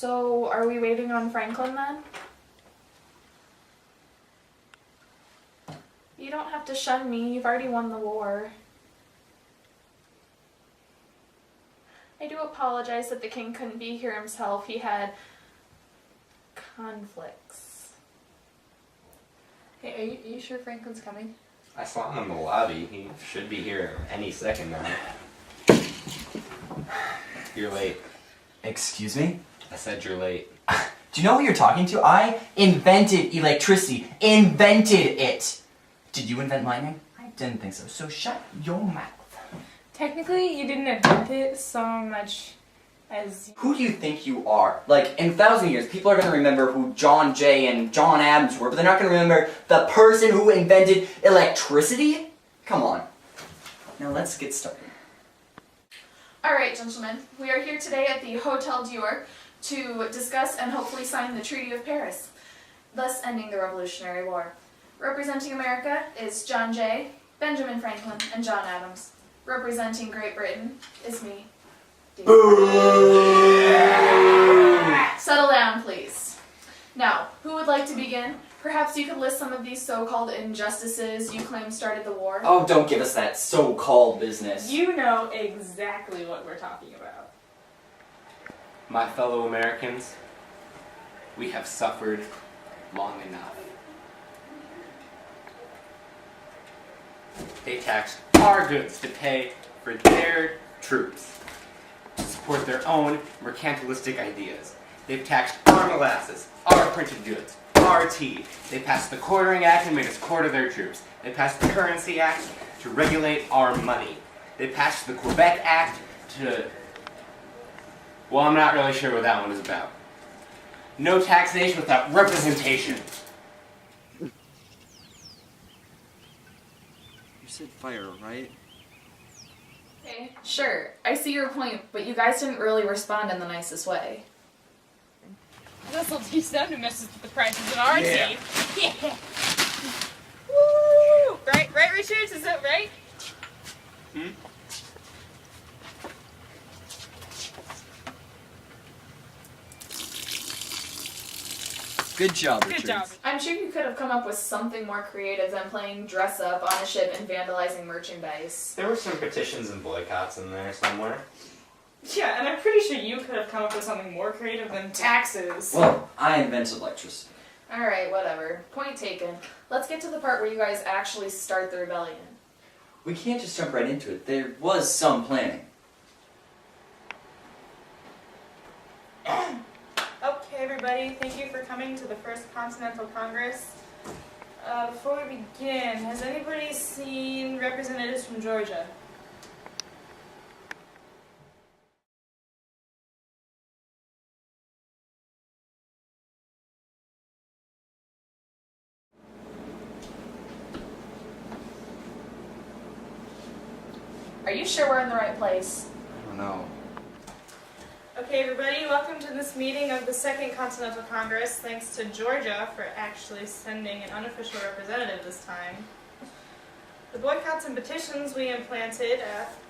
So, are we waiting on Franklin then? You don't have to shun me. You've already won the war. I do apologize that the king couldn't be here himself. He had conflicts. Hey, are you sure Franklin's coming? I saw him in the lobby. He should be here any second now. You're late. Excuse me? I said you're late. Do you know who you're talking to? I invented electricity. Invented it! Did you invent lightning? I didn't think so. So shut your mouth. Technically, you didn't invent it so much as... Who do you think you are? Like, in 1,000 years, people are going to remember who John Jay and John Adams were, but they're not going to remember the person who invented electricity? Come on. Now let's get started. Alright, gentlemen. We are here today at the Hotel Dior to discuss and hopefully sign the Treaty of Paris, thus ending the Revolutionary War. Representing America is John Jay, Benjamin Franklin, and John Adams. Representing Great Britain is me. Settle down, please. Now, who would like to begin? Perhaps you could list some of these so-called injustices you claim started the war. Oh, don't give us that so-called business. You know exactly what we're talking about. My fellow Americans, we have suffered long enough. They taxed our goods to pay for their troops, to support their own mercantilistic ideas. They've taxed our molasses, our printed goods, our tea. They passed the Quartering Act and made us quarter their troops. They passed the Currency Act to regulate our money. They passed the Quebec Act to... Well, I'm not really sure what that one is about. No taxation without representation. You said fire, right? Okay, sure. I see your point, but you guys didn't really respond in the nicest way. This'll teach them to mess with the prices in our tea. Yeah. Woo! Right, Richards? Is that right? Good job, Richard. Good job. I'm sure you could have come up with something more creative than playing dress-up on a ship and vandalizing merchandise. There were some petitions and boycotts in there somewhere. Yeah, and I'm pretty sure you could have come up with something more creative than taxes. Well, I invented electricity. Alright, whatever. Point taken. Let's get to the part where you guys actually start the rebellion. We can't just jump right into it. There was some planning. Okay, everybody, thank you for coming to the first Continental Congress. Before we begin, has anybody seen representatives from Georgia? Are you sure we're in the right place? I don't know. Okay, everybody, welcome to this meeting of the Second Continental Congress. Thanks to Georgia for actually sending an unofficial representative this time. The boycotts and petitions we implanted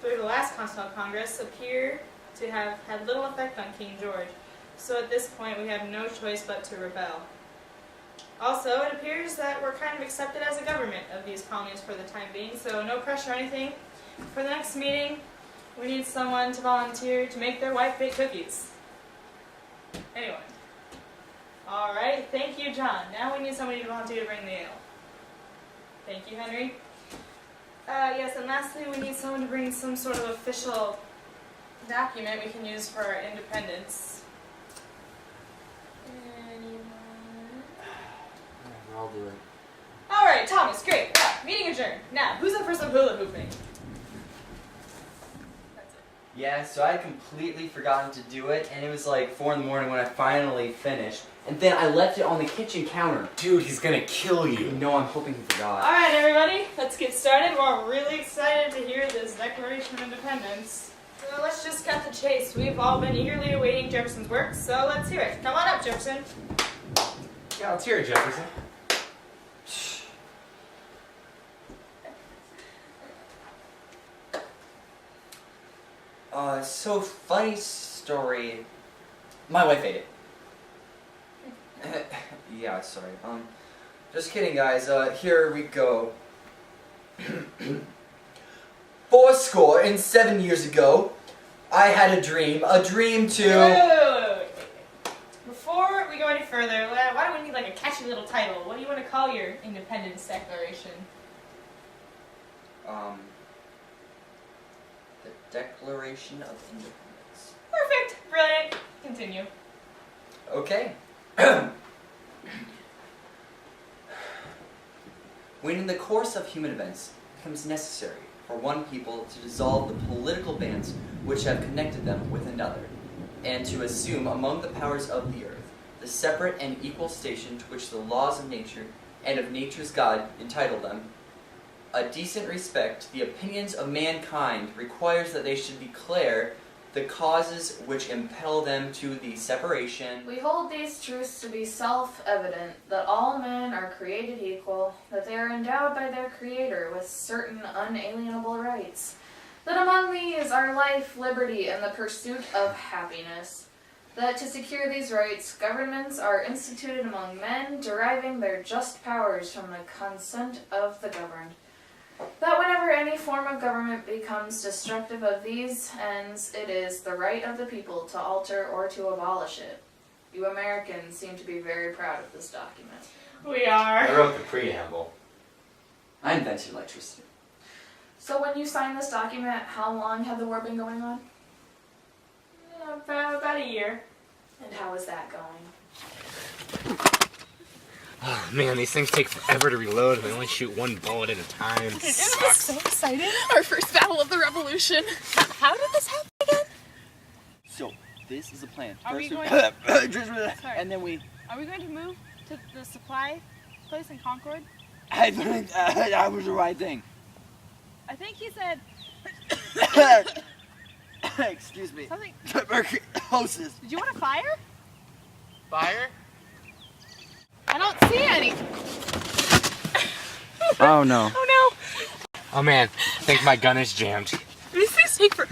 through the last Continental Congress appear to have had little effect on King George, so at this point we have no choice but to rebel. Also, it appears that we're kind of accepted as a government of these colonies for the time being, so no pressure or anything. For the next meeting, we need someone to volunteer to make their wife bake cookies. Anyone? Alright, thank you, John. Now we need somebody to volunteer to bring the ale. Thank you, Henry. Yes, and lastly, we need someone to bring some sort of official document we can use for our independence. Anyone? I'll do it. Alright, Thomas, great. Yeah, meeting adjourned. Now, who's up for some hula hooping? Yeah, so I had completely forgotten to do it, and it was like 4 in the morning when I finally finished. And then I left it on the kitchen counter. Dude, he's gonna kill you. No, I'm hoping he forgot. Alright, everybody, let's get started. We're really excited to hear this Declaration of Independence. So let's just cut the chase. We've all been eagerly awaiting Jefferson's work, so let's hear it. Come on up, Jefferson. Yeah, let's hear it, Jefferson. So funny story. My wife ate it. Yeah, sorry. Just kidding, guys. Here we go. 7 years ago, I had a dream to... Wait. Before we go any further, why don't we need like a catchy little title? What do you want to call your Independence Declaration? The Declaration of Independence. Perfect! Brilliant! Continue. Okay. When in the course of human events it becomes necessary for one people to dissolve the political bands which have connected them with another, and to assume among the powers of the earth the separate and equal station to which the laws of nature and of nature's God entitle them, a decent respect to the opinions of mankind requires that they should declare the causes which impel them to the separation. We hold these truths to be self-evident, that all men are created equal, that they are endowed by their Creator with certain unalienable rights, that among these are life, liberty, and the pursuit of happiness, that to secure these rights, governments are instituted among men, deriving their just powers from the consent of the governed, that whenever any form of government becomes destructive of these ends, it is the right of the people to alter or to abolish it. You Americans seem to be very proud of this document. We are. I wrote the preamble. I invented electricity. So when you signed this document, how long had the war been going on? About a year. And how is that going? Oh man, these things take forever to reload and they only shoot one bullet at a time. Isn't this so exciting? Our first battle of the revolution. How did this happen again? So, this is the plan. Are we going and then Are we going to move to the supply place in Concord? I think that was the right thing. I think he said Excuse me. something. Tuberculosis. Did you want a fire? Fire? I don't see any. Oh no. Oh no. Oh man, I think my gun is jammed. These things take for